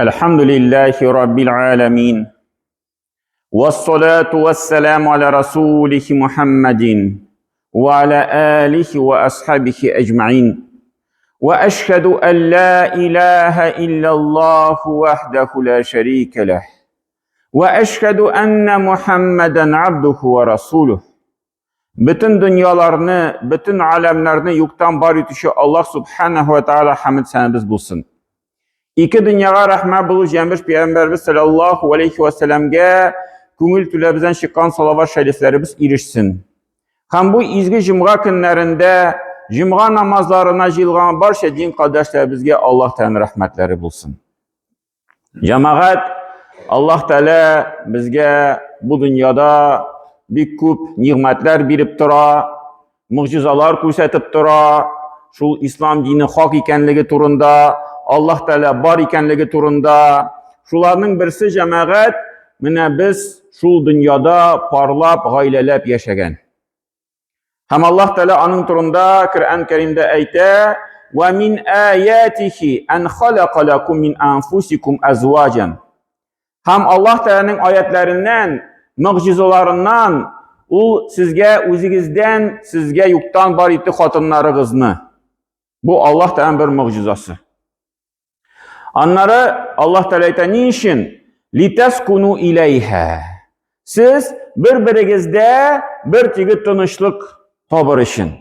Elhamdülillahi Rabbil alemin. Vessalatu vesselamu ala Resulihi Muhammedin ve ala alihi ve ashabihi ecma'in. Ve eşhedü en la ilahe illallahu vahdehu la şerike leh. Ve eşhedü enne Muhammeden abduhu ve rasuluh. Bütün dünyalarını, bütün alemlerini yoktan var etişi Allah subhanahu ve ta'ala hamd sənəbiz bulsun. İki dünyaya rahmet buluş gelmiş Peygamberimiz sallallahu aleyhi ve sellem'e köngül tüləbizdən şıqqan salavat şəriflərimiz irişsin. Hem bu izgi cümğa günlərində cümğa namazlarına jilğan barşa din qardaşlarımızga Allah Teala rahmetleri bulsun. Cemaat Allah Teala bizge bu dünyada bir köp nimetler berip tura, mucizalar ko'rsatib tura, şu İslam dini hak ekanligi turunda, Allah Teala bar ekanligi turunda, şularning birisi cemaat, mana biz şu dünyada parlap, gaylelep yaşagan. Hem Allah Teala anın turunda Kur'an-ı Kerim'de ayta: "Ve min ayatihi en khalaqa lakum min anfusikum azwajan." Hem Allah Teala'nın ayetlerinden, mucizalarından o sizge özünüzden, sizge yoktan bar etdi xatınlarınızı. Bu Allah Teala'nın bir mucizası. Onları Allah Teala ayta niçin? Litaskunu ileyha. Siz birbirinizde bir tigi tanışlık tabarışın.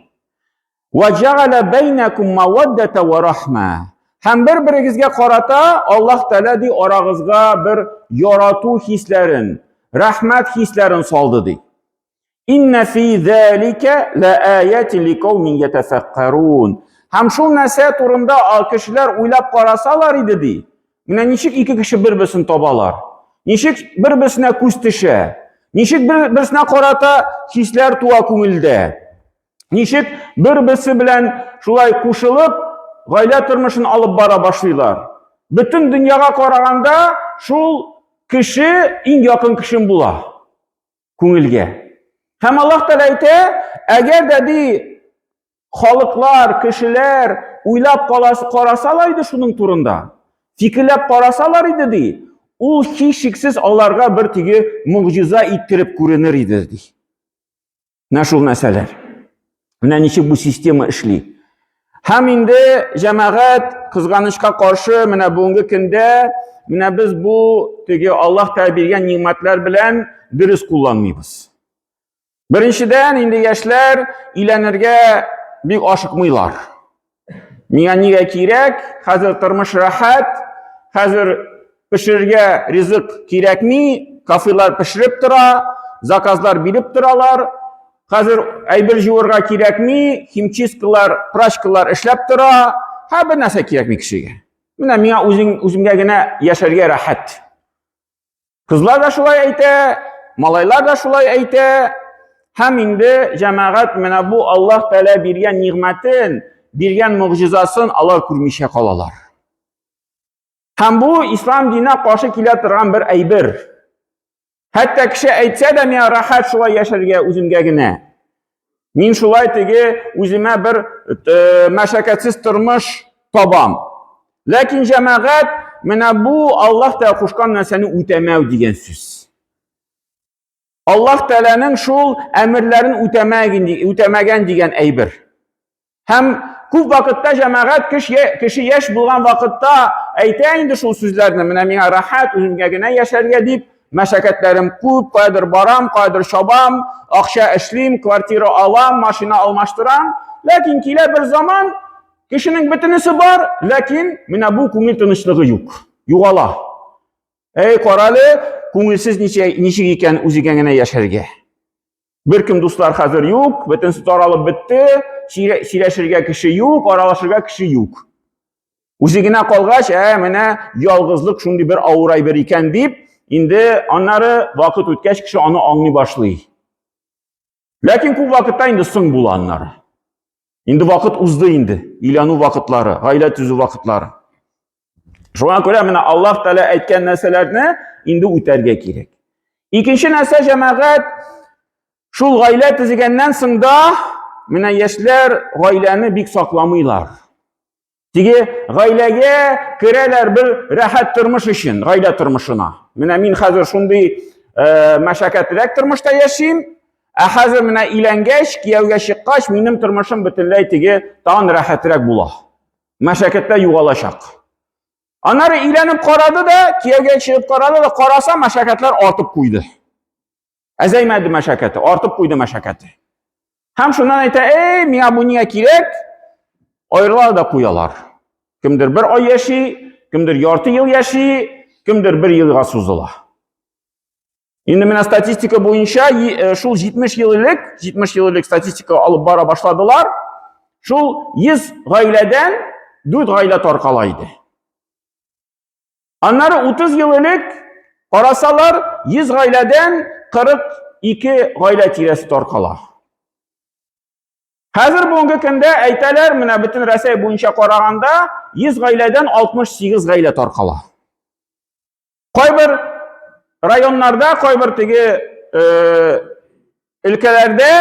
Ve ceale beynekum maveddete ve rahme. Hem birbirinizge qarata Allah Teala di arağızga bir yaratu hislerin, rahmet hislerin saldı di. İnne fi zalika la ayatin liqaumin yetefekkerun. Hem şu nəsə turunda kişiler uylap qarasalar idi di. Mine niçik iki kişi bir-birisini tabalar? Niçik bir-birisine küstüşe? Niçik bir-birisine qarata hisler tuğa köngülde? Niçik bir-birisi bilen şulay kuşulup gayle turmuşunu alıp bara başlaylar? Bütün dünyaya qaraganda şul kişi en yakın kişim bula köngülge. Hem Allah Teala ayta, eğer dedi halklar, kişiler uylap qarasalaydı şunun turunda, fikirlep qarasalar idi, o hiçsiz onlarga bir tigi muciza ittirip görünür idi. Ne şul meseleler? Ne niçin bu sistema işli? Hem indi cemaat kızganışka karşı mine bugungi kunda mine biz bu tigi Allah Teala bergen nimetler bilen dürüst kullanmayız. Birinçiden indi yaşlar ilenirge bir aşıkmıylar. Niye kirek? Hazır turmuş rahat, hazır pişirge rızık kirek mi? Kafirler pişirip tura, zakazlar bilip turalar. Hazır aybir jıvırga kirek mi? Himçiskılar, praşkılar işlep tura. Ha bir nasa kirek mi kişiye? Mine uzimge gene yaşarge rahat. Kızlar da şulay ayta, malaylar da şulay ayta. Hem indi cemaat mene bu Allah Teala bergen nimetin, bergen mucizasın alar kurmuşa kalalar. Hem bu İslam dinine karşı kile turgan bir aybir. Hatta kişi aytsa da men rahat şulay yaşarga özümge gine. Men şulay tigi özüme bir meşakkatsiz turmuş tabam. Lakin cemaat mene bu Allah Teala koşkan narsani ötemev degan söz. Allah Teala'nın şul emirlerin ötemegen degan aybir. Hem köp vakitte cemaat kişi yaş bulgan vakitte ayta indi şul sözlerini mine men rahat özümge gine yaşarga dip meşakkatlerim köp, qaydır baram, qaydır şabam, akşa işlim, kvartira alam, maşina almaştıram. Lakin kile bir zaman kişinin bitinisi var, lakin mine bu köngül tınışlığı yok. Yuvala. Ey qaralı, köngülsiz niçik eken özügengine yaşarga. Bir kim dostlar hazır yok, bitinisi taralıp bitti, şireşirge kişi yok, aralaşırga kişi yok. Özügine kalgaç, mine yalgızlık şundi bir avuray bir iken deyip, indi onları vakit ötkeş kişi onu anlay başlay. Lakin köp vakitte indi sın bulanları. İndi vakit uzdu indi, ilanu vakitları, gaylet üzü vakitları. Şuna göre mine Allah Teala aytgan narsalarni indi o'targa kerak. İkinci narsa cemaat şul gaylet tizigenden sında mine yaşlar gaylani bik saklamıylar. Тиги гаиләгә керәләр бер рәхәт тормыш өчен, гаилә тормышына. Менә мин хәзер шундый мәшәкатьлерәк тормышта яшим, ә хәзер менә өйләнгәч, кияүгә чыккач, минем тормышым бөтенләй тиге тагын рәхәтрәк була. Мәшәкатьтә югалачак. Аннары өйләнеп карады да, кияүгә чыгып карады да, караса мәшәкатьләр артып куйды. Әзәймәде мәшәкате, артып куйды мәшәкате. Һәм шуннан әйтә, миңа бу нигә кирәк? Аyrılar da куялар. Кемдер бер ай яши, кемдер ярты ел яши, кемдер бер елга сузыла. Инде менә статистика буенча шул 70 еллык статистика алып бара башладылар. Шул 100 гаиләдән 4 гаилә таркала иде. Аннары 30 еллык карасалар 100 гаиләдән 42 гаилә тирәсе таркала. Хәзер бүгенге көндә әйтәләр, менә бөтен Россия буенча караганда 100 гаиләдән 68 гаилә таркала. Кайбер районнарда, кайбер теге өлкәләрдә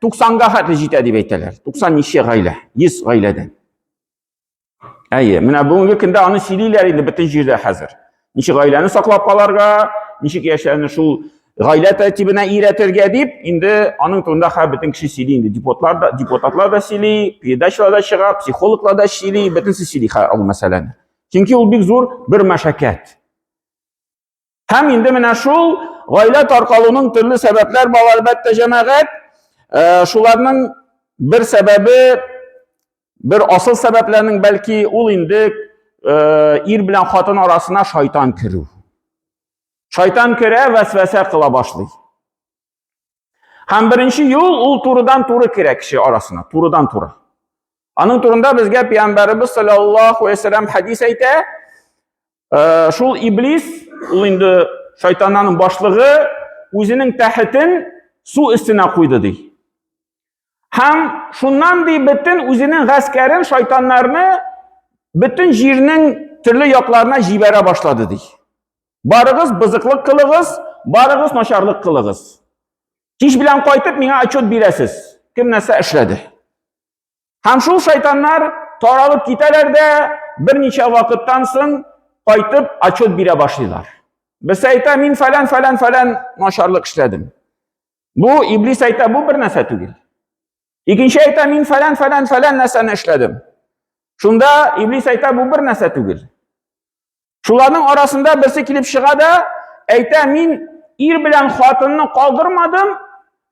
90-га хәтле җитә дип әйтәләр. 90 ничә гаилә, 100 гаиләдән. Менә бүгенге көндә аны сөйлиләр инде бөтен җирдә хәзер. Ничек гаиләне саклап каларга, ничек яшәрне шул гаилә тәртибенә өйрәтергә дип, инде аның турында бөтен кеше сөйли инде. Депутатлар да сөйли, передачалар да чыга, психологлар да сөйли, бөтенсе сөйли ул мәсьәләне. Чөнки ул бик зур бер мәшәкать. Һәм инде менә шул гаилә таркалуның төрле сәбәпләр бар, әлбәттә җәмәгать. Шуларның бер сәбәбе, бер асыл сәбәпләрнең бәлки ул инде ир белән хатын арасына шайтан керү. Шайтан керә, вәсвәсә кыла башлый. Һәм беренче юл ул турыдан-туры керә кеше арасына, турыдан-туры. Аның турында безгә Пәйгамбәрбез саллаллаһу алейһи ва саллям хадис әйтә. Шул иблис, ул инде шайтанның башлыгы, үзенең тәхетен су өстенә куйды ди. Һәм шуннан ди бөтен үзенең гаскәрен, шайтаннарны бөтен җирнең төрле якларына җибәрә башлады ди. Барыгыз бызыклык кылыгыз, барыгыз начарлык кылыгыз. Кич белән кайтып миңа отчет бирәсез. Кем нәрсә эшләде? Һәм шул шайтаннар таралып китәләр дә, берничә вакыттан соң кайтып отчет бирә башлыйлар. Без әйтә, мин фәлән начарлык эшләдем. Бу иблис әйтә, бу бер нәрсә түгел. Икенче әйтә, мин фәлән нәрсәне эшләдем. Шунда иблис әйтә, бу бер нәрсә түгел. Шуларның арасында берсе килеп чыга да, әйтә, мин ир белән хатынны калдырмадым,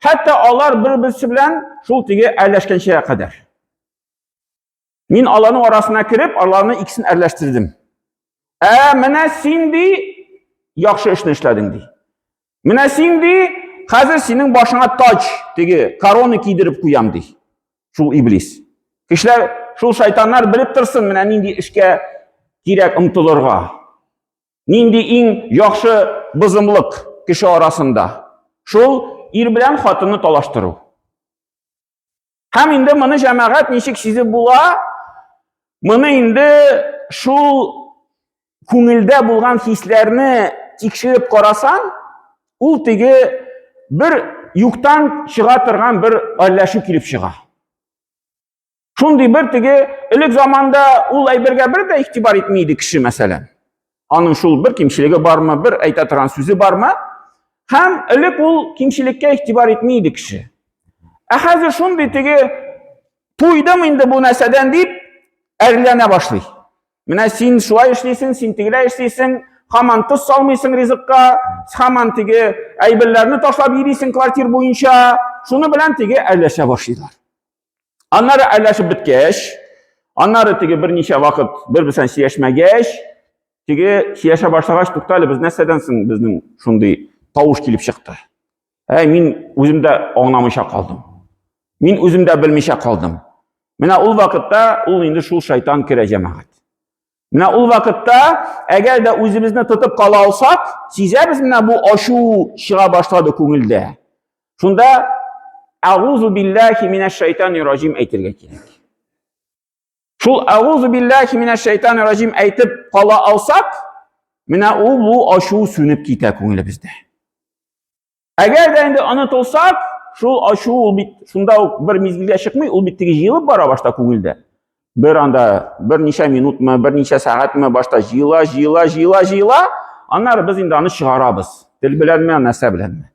хәтта алар бер-берсе белән шул тиге әрләшкәнчә кадәр. Мин аларның арасына кереп, аларны икесен әрләштердем. Менә син ди, яхшы эшне эшләдең ди. Менә син ди, хәзер синең башыңа таҗ, тиге корона кидереп куям ди. Шул иблис. Кешеләр, шул шайтаннар белеп торсын, менә нинди эшкә кирәк омтылырга. Нинди иң яхшы бызымлык кеше арасында. Шул ир белән хатынны талаштыру. Һәм инде моны җәмәгать ничек сизеп була? Моны инде шул күңелдә булган хисләрне тикшереп карасаң, ул теге бер юктан чыга торган бер әлләшү килеп чыга. Шундый бер теге элек заманда ул әйбергә бер дә игътибар итмейди кеше мәсәлән. Аның шул бер кимчелеге бармы, бер әйтә торган сүзе бармы? Һәм элек ул кимчелеккә игътибар итмейди кеше. Хәзер шундый теге туйдым инде бу нәрсәдән дип әрләнә башлый. Менә син шулай эшлисең, син тегеләй эшлисең, һаман тоз салмыйсың ризыкка, һаман теге әйберләрне ташлап йөрисең квартир буенча, шуны белән теге әрләшә башлыйлар. Аннары әрләшеп беткәч, аннары теге берничә вакыт бер-берсен сөйләшмәгәч, теге сөйләшә башлагач, туктале, без нәрсәдән соң безнең шундый тавыш килеп чыкты. Мин үземдә аңламыйча калдым. Мин үземдә белмичә калдым. Менә ул вакытта ул инде шул шайтан керә җәмәгать. Менә ул вакытта әгәр дә үзебезне тотып кала алсак, сизәбез менә бу ачу чыга башлады күңелдә. Шунда Аузу биллахи минәш шайтанир раҗим әйтергә кирәк. Шул аузу биллахи минәш шайтанир раҗим әйтеп кала алсак, менә ул бу ачу сүнеп китә күңелебездә. Әгәр дә инде онытылсак, шул ачу ул бит шунда ук бер мизгелгә чыкмый, ул бит теге җыелып бара башта күңелдә. Bir anda bir neçə minutmu, bir neçə saatmı başta jıyıla. Anlar biz indi onu çıkarabız. Dil bilenmi, nəsə bilenmi.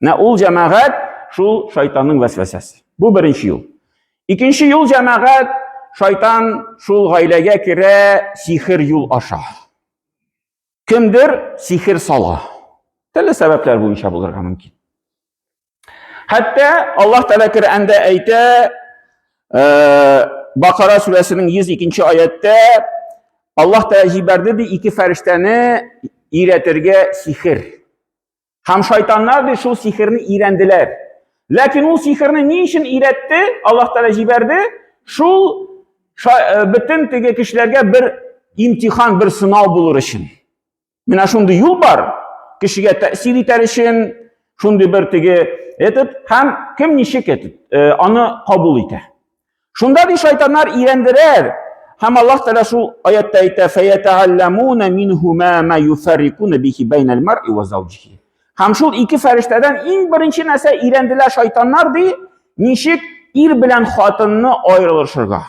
Ne ol cemaat, şu şeytanın vesvesesi. Bu birinci yol. İkinci yol cemaat, şeytan şu gailege kire sihir yol aşağı. Kimdir? Sihir sala. Telli sebepler bu işe bulurga mümkün. Hatta Allah Teala Kur'an'da ayette Bakara suresinin 102. ayette Allah Teala jiberdi iki ferişteni iğretirge sihir. Hem şeytanlar da şu sihirini iğrendiler. Lakin o sihirini niçin iğretti? Allah Teala jiberdi. Şu bütün tege kişilerge bir imtihan, bir sınav bulur için. Mina şundu yol var. Kişiye tesir eder için, şundu bir tege etip, hem kim nişik etip, onu kabul eder. Şunda da şeytanlar iğrendirer. Hem Allah Teala şu ayette ayette فَيَتَعَلَّمُونَ مِنْهُمَا مَا يُفَرِّقُونَ بِهِ بَيْنَ الْمَرْءِ وَزَوْجِهِ. Hem şu iki ferişteden en birinci nəsə iğrendiler şeytanlardı, nişik ir bilen xatınını ayrılışırga.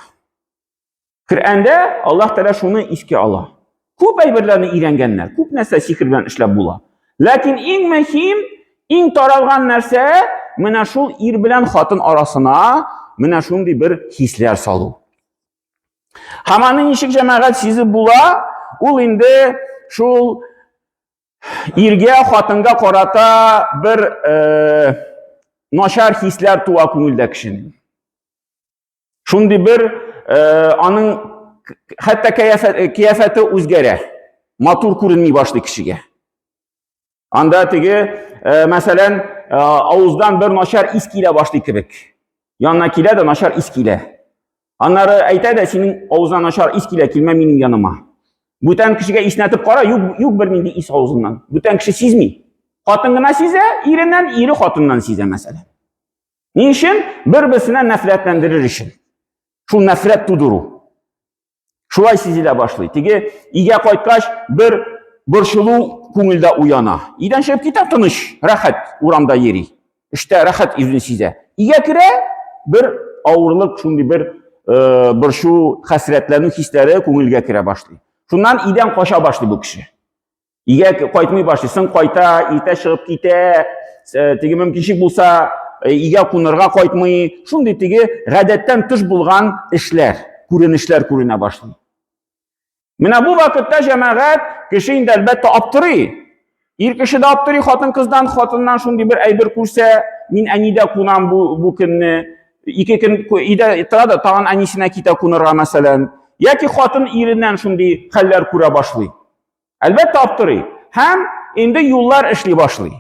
Kur'an'da Allah Teala şunu iski ala. Kup ayberlerini iğrengenler, kup nəsə sihir bilen işlep bula. Lakin en mühim, en taralgan nəsə, mina şu ir bilen xatın arasına, mina şundi bir hisler salu. Hamanın nişik cemaat sizi bula, ul indi şu irge xatınga korata bir naşar hisler tuva kumulda kişinin. Şundi bir anın hatta kıyafeti uzgere, matur kurulmaya başlı kişiye. Anda tegi mesela ağızdan bir naşar iskiyle başlı kibik. Yanındakiyle de naşar iskiyle. Anları ayta da senin ağızdan naşar iskiyle kilme benim yanıma. Bütün kişiye isnetip kara, yok bir mindi is ağzından. Bütün kişi sizmi. Xatınına size, irinden iri xatından size mesela. Niçin? Birbirine nefretlendirir işin. Şu nefret tuduru. Şulay siziyle başlayı. Tegi, iğe koytkaş bir burşulu kumulda uyana. İden şep kitap tanış, rahat uramda yeri. İşte rahat izin size. İğe kire bir ağırlık, şundi bir şu hasretlerin hisleri kumulga kire başlayı. Şundan iden koşa başlı bu kişi. İğe koytmaya başlısın, koyta, ite çıkıp gite, tegi mümkünşik bulsa, İğe kunurga koytmayı, şundi tegi gadetten tış bulgan işler, kurunişler kuruna başlıyor. Mina bu vakitte cemaat kişinin elbette aptırı. İr kişi de aptırı, hatın kızdan, hatından şundi bir aybir kursa, min anide kunan bu künni, iki gün ide da tağın anisine kita kunurga mesela, ya ki hatın irinden şundi haller kura başlıyor. Elbette aptırı. Hem indi yollar işli başlıyor.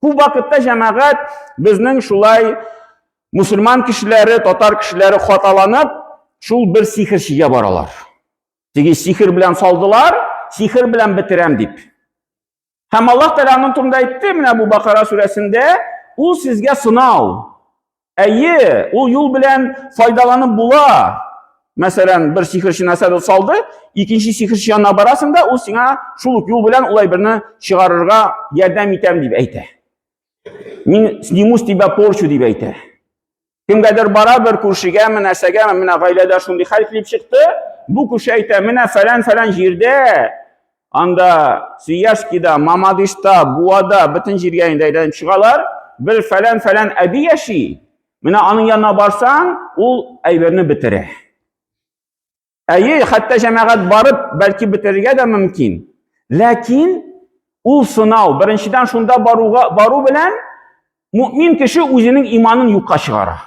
Bu vakitte cemaat bizning şulay Müslüman kişileri, Tatar kişileri hatalanıp şul bir sihirçiye baralar. Tegi sihir bilen saldılar, sihir bilen bitirem deyip. Hem Allah Teala'nın turunda etti mi bu Bakara suresinde, o sizge sınav. Eyi, o yol bilen faydalanıp bula. Mesela bir sihirçi nəsədir saldı, ikinci sihirçi yanına barasın da o sana şuluk yol bilen olay birini çıkarırga yerden item deyip eyte. Min snimus tibe porçu deyip eyte. Kim kadar bara bir kurşiga, mine sege, mine gaylede şundi halifleyip çıktı, bu kurşi eyte, mine falan jirde, anda Siyaskida, Mamadish'ta, Buada, bütün jirgeyinde eyledim çıkalar, bir falan ebi yaşı, mine anın yanına barsan, o eyberini bitirir. Eyi, hatta cemaat barıp belki bitirge de mümkün. Lakin, o sınav, birinciden şunda baru bilen, mümin kişi özünün imanın yuka çıkara.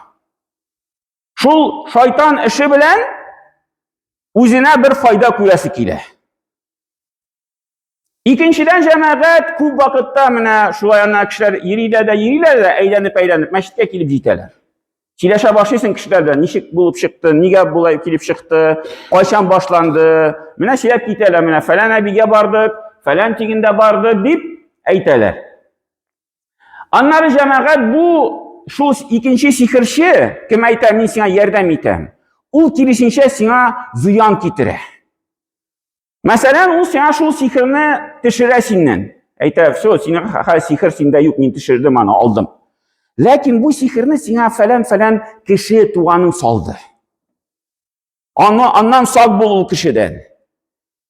Şu şeytan işi bilen, özüne bir fayda kuyası kile. İkinciden cemaat, kub vakitte mine şulayanlar kişiler yeriyle de eğlenip meşitte kilip jiteler. Çileşe başlıyorsun kişilerden, nişik bulup çıktı, niye bulayıp kilip çıktı, kaçan başlandı, mine şilep giteler, mine falan abiye bardık, falan tiginde bardık deyip eyteler. Anları cemaat bu şu ikinci sihirçi kim eytem min sana yerden item. O kirişinçe sana ziyan kitire. Mesela o sana şu sihirini tişiresinden. Eytem şu sana sihir sinde yok min tişirdim ana aldım. Lakin bu sihirini sana falan kişi tuğanın saldı. Ondan sağ bul o kişiden.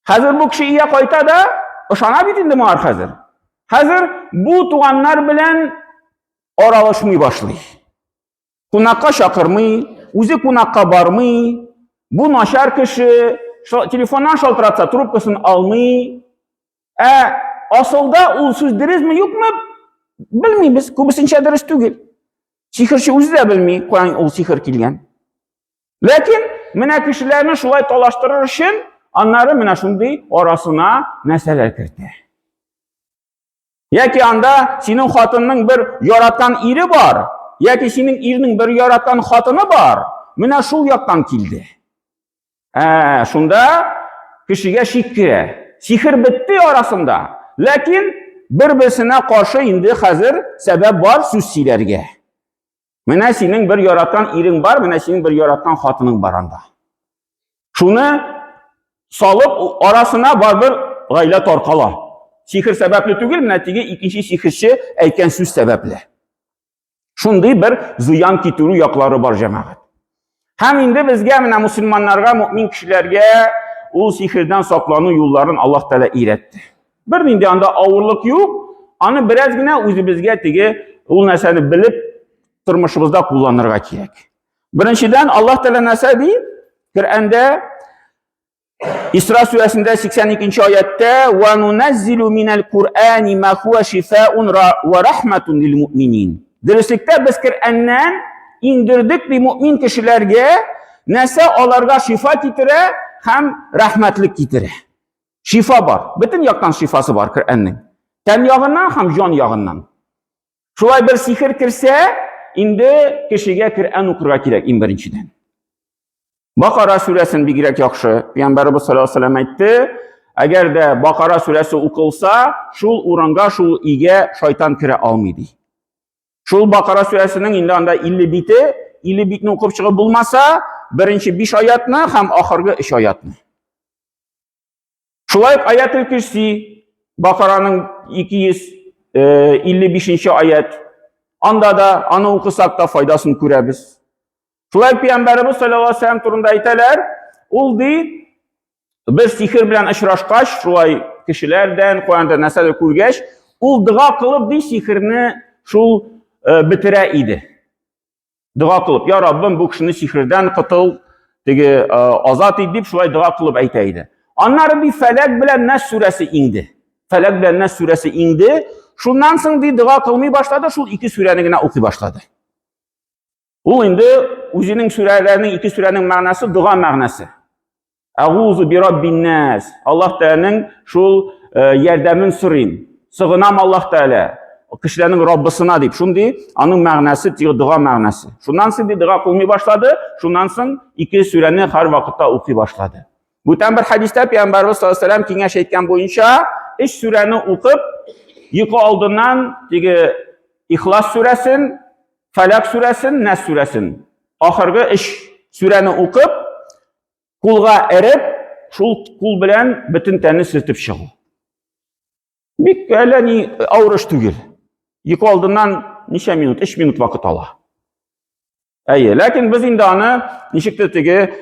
Hazır bu kişi iyiye kayta da ışana bitindi mi hazır? Hazır bu tuğanlar bilen aralaşmaya başlıyor. Kunakka şakırmı, uzi kunakka barmı, bu naşar kişi telefondan şaltıratsa trubkasını almı. Asılda ulsuz deriz mi yok mu? Bilmeyiz. Kubisinçe deriz değil. Sihirçi uzi de bilmeyi koyan ol sihir kilgen. Lakin mene kişilerini şulay talaştırır için onları mene şundi arasına mesele kirdi. Ya ki anda senin hatının bir yaratkan iri var. Ya ki senin irinin bir yaratkan hatını var. Mene şul yaktan kildi. Şunda kişiye şikkire. Sihir bitti arasında. Lakin birbirine karşı indi hazır sebep var süssilerge. Mene senin bir yaratkan irin var, mene senin bir yaratkan hatının var anda. Şunu salıp arasına var bir gayla torkala. Sihir sebepli değil, netice ikinci sihirçi eyken süs sebepli. Şunday bir ziyan kituru yakları var cemaat. Hem indi bizge mene Müslümanlarga, mümin kişilerge o sihirden saklanı yolların Allah Teala iletti. Bir indi anda ağırlık yok, anı biraz yine özü bizge tege o neseni bilip turmuşumuzda kullanırga gerek. Birinciden Allah Teala nese deyip, Kur'an'da İsra suresinde 82. ayette وَنُنَزِّلُ مِنَ الْقُرْآنِ مَا هُوَ شِفَاءٌ وَرَحْمَةٌ لِلْمُؤْمِنِينَ. Dürüstlükte biz Kur'an'dan indirdik bir mümin kişilerge nese onlarga şifa getire hem rahmetlik getire. Şifa var. Bütün yaktan şifası var Kur'an'ın. Ten yağından hem can yağından. Şulay bir sihir kirse indi kişiye Kur'an okurga gerek in birinciden. Bakara suresini bir gerek yakşı. Peygamberimiz sallallahu aleyhi ve sellem aytdı. Eğer de Bakara suresi okulsa, şul uranga, şul ige şeytan kire almaydı. Şul Bakara suresinin indi anda 50 biti, 50 bitini okup çıkıp bulmasa, birinci 5 ayatını hem ahırgı 3 ayatını. Şulay ayet-ül kürsi, Bakara'nın 255. ayet. Anda da ana okusak da faydasını görebiz. Şulay Peygamberimiz sallallahu aleyhi ve sellem turunda aytalar, ol deyip, bir sihir bilen aşıraşkaş, şulay kişilerden, koyanda nesel kurgeç, ol dua kılıp di sihirini şul bitire idi. Dua kılıp, ya Rabbim bu kişini sihirden kıtıl, azat edip şulay dua kılıp aytaydı. Onları bir Felak bilen Nas suresi indi. Felak bilen Nas suresi indi. Şundan sonra bir dua kılmaya başladı, şul iki sureni yine okuy başladı. O indi özünün sürelerinin, iki sürenin manası dua manası. Eûzu bi Rabbin nas. Allah Teala'nın şul yerdemin sırrım. Sığınam Allah Teala. O kişilerin Rabbisine deyip. Şundi onun manası dua manası. Şundan sonra bir dua kılmaya başladı. Şundan sonra iki sureni her vakitte okuy başladı. Bu bir hadiste Peygamberimiz sallallahu aleyhi ve sellem kengeş etken boyunca iş sureni okup yıkı aldığından İhlas suresin, Felak suresin, Nas suresin. Ahırgı iş sureni okup kulga erip şul kul bilen bütün tenini sırtıp çıkı. Bir öyle ağırış değil. Yıkı aldığından neçe minut, 3 minut vakit ala. Lakin biz indi anı nişikti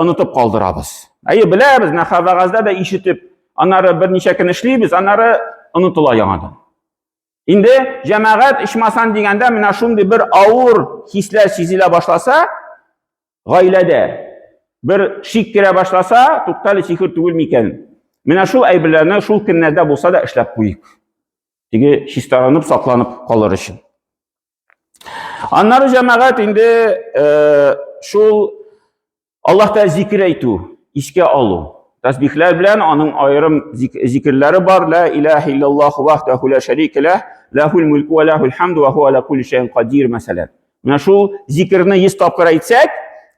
unutup kaldırabız. Biliriz, nakavagazda da işitip, onları bir neçe gün işleybiz, onları unutula yanadan. İndi cemaat işmasan degende, mina şundi bir ağır hisler sizile başlasa, gailede bir şik gire başlasa, tuktali sihir tügülmeyken, mina şul aybirlerini şul günlerde bulsa da işlep koyuk. Digi şistaranıp, saklanıp kalır için. Onları cemaat indi şul Allah da zikir eytu, işke alu. Tasbihler bilen onun ayrım zikirleri var. La ilahe illallah vahdehu la şerike leh, lahul mulku ve lahul hamdu ve huve ala kulli şeyin kadir mesela. Yani şu zikrini 100 tapkır etsek,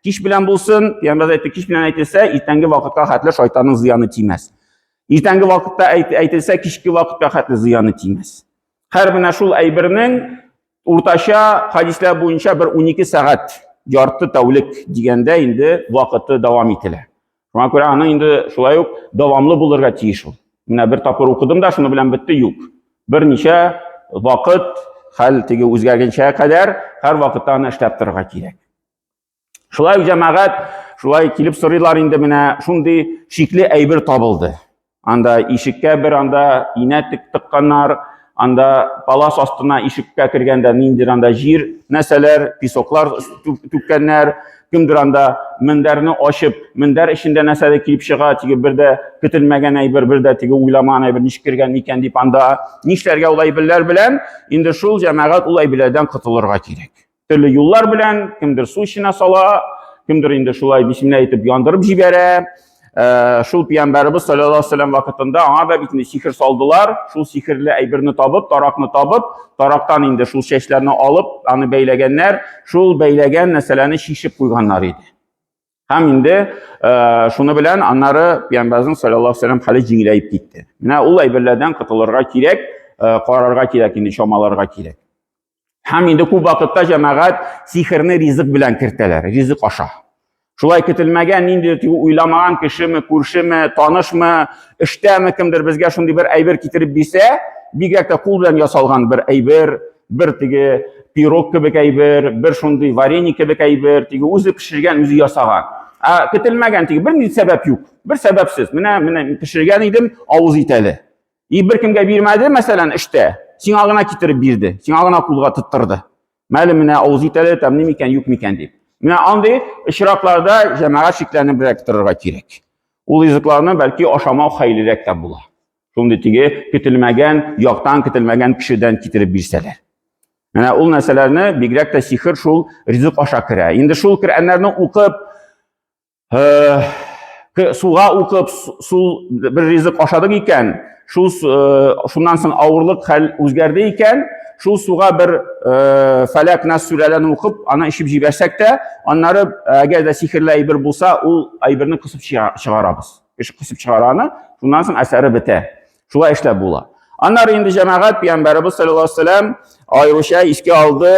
kiş bilen bulsun, Peygamber ayette kiş bilen aytilse, irtengi vakitte hatlı şeytanın ziyanı tiymez. İrtengi vakitte aytilse, kişki vakitte hatlı ziyanı tiymez. Her bir şul aybirinin ortaşa hadisler boyunca bir 12 saat yartı tavlik degende indi vakiti devam etilir. Şuna göre ana indi şulay yok, devamlı bulurga tiyişul. Mine bir tapır okudum da şunu bilen bitti yok. Bir neçe vakit, hal tegi o'zgargan şeye kadar her vakitte ana işlep turga kerak. Şulay cemaat Шулай килеп сорыйлар инде менә шундый шикле әйбер табылды. Анда ишеккә бер анда инә тыкканнар, анда палас астына ишеккә кергәндә ниндидер анда җир нәрсәләр, песоклар түккәннәр, кемдер анда мендәрне ачып, мендәр эчендә нәрсәләр килеп чыга, тиге бер дә көтелмәгән әйбер, бер дә тиге уйламаган әйбер ничек кергән икән дип анда нишләргә ул әйберләр белән инде шул җәмәгать ул әйберләрдән котылырга кирәк. Төрле юллар белән кемдер су эченә сала, кемдер инде шулай бисмилла әйтеп яндырып җибәрә. Шул Пәйгамбәрбез саллаллаһу алейһи ва саллям вакытында аңа да бит сихер салдылар. Шул сихерле әйберне табып, таракны табып, тарактан инде шул чәчләрне алып, аны бәйләгәннәр, шул бәйләгән нәрсәләрне шишеп куйганнар иде. Һәм инде шуны белән аннары Пәйгамбәрбез саллаллаһу алейһи ва саллям хәле җиңеләеп китте. Менә ул әйберләрдән котылырга кирәк, карарга кирәк, инде чамаларга кирәк. Һәм инде күп вакытта җәмәгать сихерне ризык белән кертәләр, ризык аша. Шулай көтелмәгән, ниндидер уйламаган кешеме, күршеме, танышмы, эштәме кемдер безгә шундый бер әйбер китереп бирсә, бигрәк тә кул белән ясалган бер әйбер, бер тиге пирог кебек әйбер, бер шундый варенье кебек әйбер, тиге үзе пешергән, үзе ясаган. Көтелмәгән, тиге бер сәбәп юк, бер сәбәпсез. Менә пешергән идем, авыз итәле. Бер кемгә бирмәде, мәсәлән, эштә, сиңа гына китереп бирде, сиңа гына кулга тоттырды. Мәле менә авыз итәле, тәмле микән, юк микән дип. Менә андый очракларда җәмәгать шикләнеп торырга кирәк. Ул ризыкларны бәлки ашамау хәйлерәк тә була. Шундый тиге көтелмәгән, яктан көтелмәгән кешедән китереп бирсәләр. Менә ул нәрсәләрне бигрәк тә сихер шул ризык аша керә. Инде шул Коръәннәрне укып, суга укып, сул бер ризык ашадык икән, шуннан соң авырлык хәл үзгәрде икән, шул суга бер Фәләк Нас сүрәләрен укып, аны ишеп җибәрсәк тә, аннары әгәр дә сихерле әйбер булса, ул әйберне кысып чыгарабыз. Кысып чыгараны, шуннан соң әсәре бетә. Шулай эшләп була. Аннары инде җәмәгать Пәйгамбәрбез саллаллаһу алейһи ва саллям айрыша искә алды,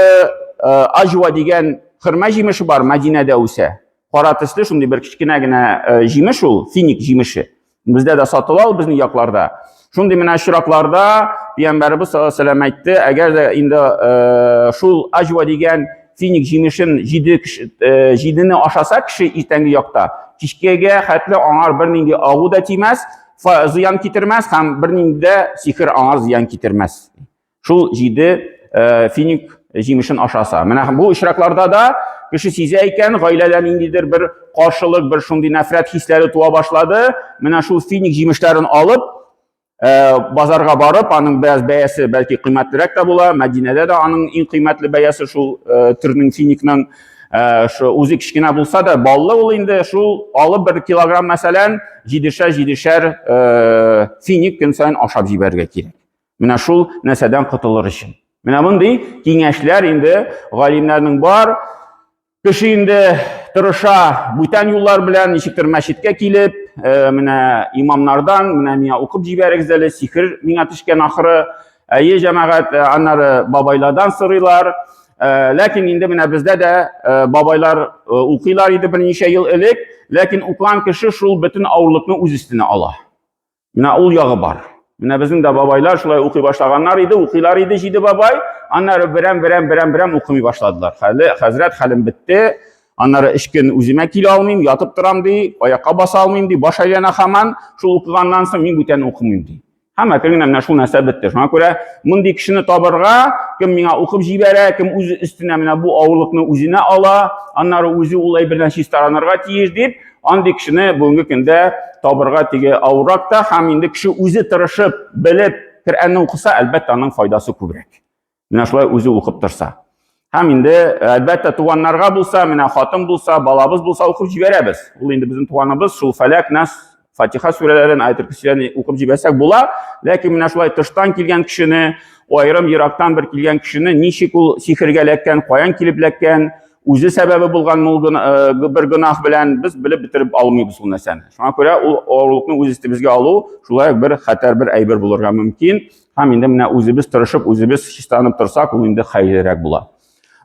ажва дигән хөрмә җимеше бар, Мәдинәдә үсә. Кара төсле шундый бер кичкенә генә җимеш ул, финик җимеше. Бездә дә сатыла ул безнең якларда. Шундый менә очракларда Пәйгамбәрбез саллаллаһу алейһи ва саллям әйтте, әгәр дә инде шул ажва дигән финик җимешен 7-не ашаса кеше иртәнге якта, кичкәгә хәтле аңар бернинди агу да тимәс, зыян китермәс һәм бернинди дә сихер аңар зыян китермәс. Шул 7 финик җимешен ашаса. Менә бу очракларда да кеше сизә икән, гаиләдә ниндидер бер каршылык, бер шундый нәфрәт хисләре туа башлады. Менә шул финик җимешләрен алып, базарга барып, аның бәяз бәясе бәлки кыйммәтлерәк тә була. Мәдинәдә дә аның иң кыйммәтле бәясе шул төрнең финикның үзе кичкенә булса да, баллы ул инде шул алып 1 килограмм мәсәлән 7-шәр финик көн сайын ашап җибәрергә кирәк. Менә шул нәрсәдән котылыр өчен. Менә мондый киңәшләр инде галимнәрнең бар. Кеше инде тырыша бүтән юллар белән ничектер мәчеткә килеп, менә имамнардан, менә миңа укып җибәрегез әле, сихер миңа төшкән ахыры. Җәмәгать аннары бабайлардан сорыйлар. Ләкин инде менә бездә дә бабайлар укыйлар иде берничә ел элек, ләкин укыган кеше шул бөтен авырлыкны үз өстенә ала. Менә ул ягы бар. Менә безнең дә бабайлар шулай укый башлаганнар иде, укыйлар иде 7 бабай, аннары берәм укымый башладылар. Хәзрәт, хәлем бетте. Аннары 3 көн үземә килә алмыйм, ятып торам ди, аякка баса алмыйм ди, баш әйләнә һаман, шул укыганнан соң мин бүтән укымыйм ди. Һәм көнгә менә шул нәрсә бетте. Шуңа күрә мондый кешене табырга, кем миңа укып җибәрә, кем үз өстенә менә бу авырлыкны үзенә ала, аннары үзе ул әйбердән чистанырга тиеш дип, андый кешене бүгенге көндә табырга тиге авыррак та, һәм инде кеше үзе тырышып, белеп, Коръәнне укыса, әлбәттә аның файдасы күбрәк. Менә шулай үзе укып торса. Һәм инде әлбәттә туганнарга булса, менә хатын булса, балабыз булса укып җибәрәбез. Ул инде безнең туганыбыз шул Фәләк, Нас, Фатиха сүрәләрен, Аятул Курсиләрне укып җибәрсәк була. Ләкин менә шулай тыштан килгән кешене, аерым ерактан бер килгән кешене ничек ул сихергә эләккән, каян килеп эләккән, үзе сәбәбе булган бер гынах белән без белеп битереп алмыйбыз ул нәрсәне. Шуңа күрә ул авырлыкны үз өстебезгә алу шулай бер хәтәр бер әйбер булырга мөмкин. Һәм инде менә үзебез тырышып, үзебез чистанып торсак, ул инде хәйрерәк була.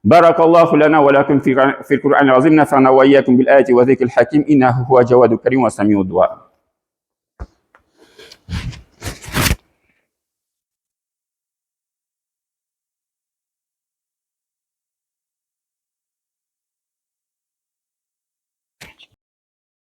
Barakallahu lana wa lakum fil Qur'an al-azim, nafa'na wa iyyakum bil ayati wa dhikril hakim, innahu huwa jawadul karim wa sami'ud du'a.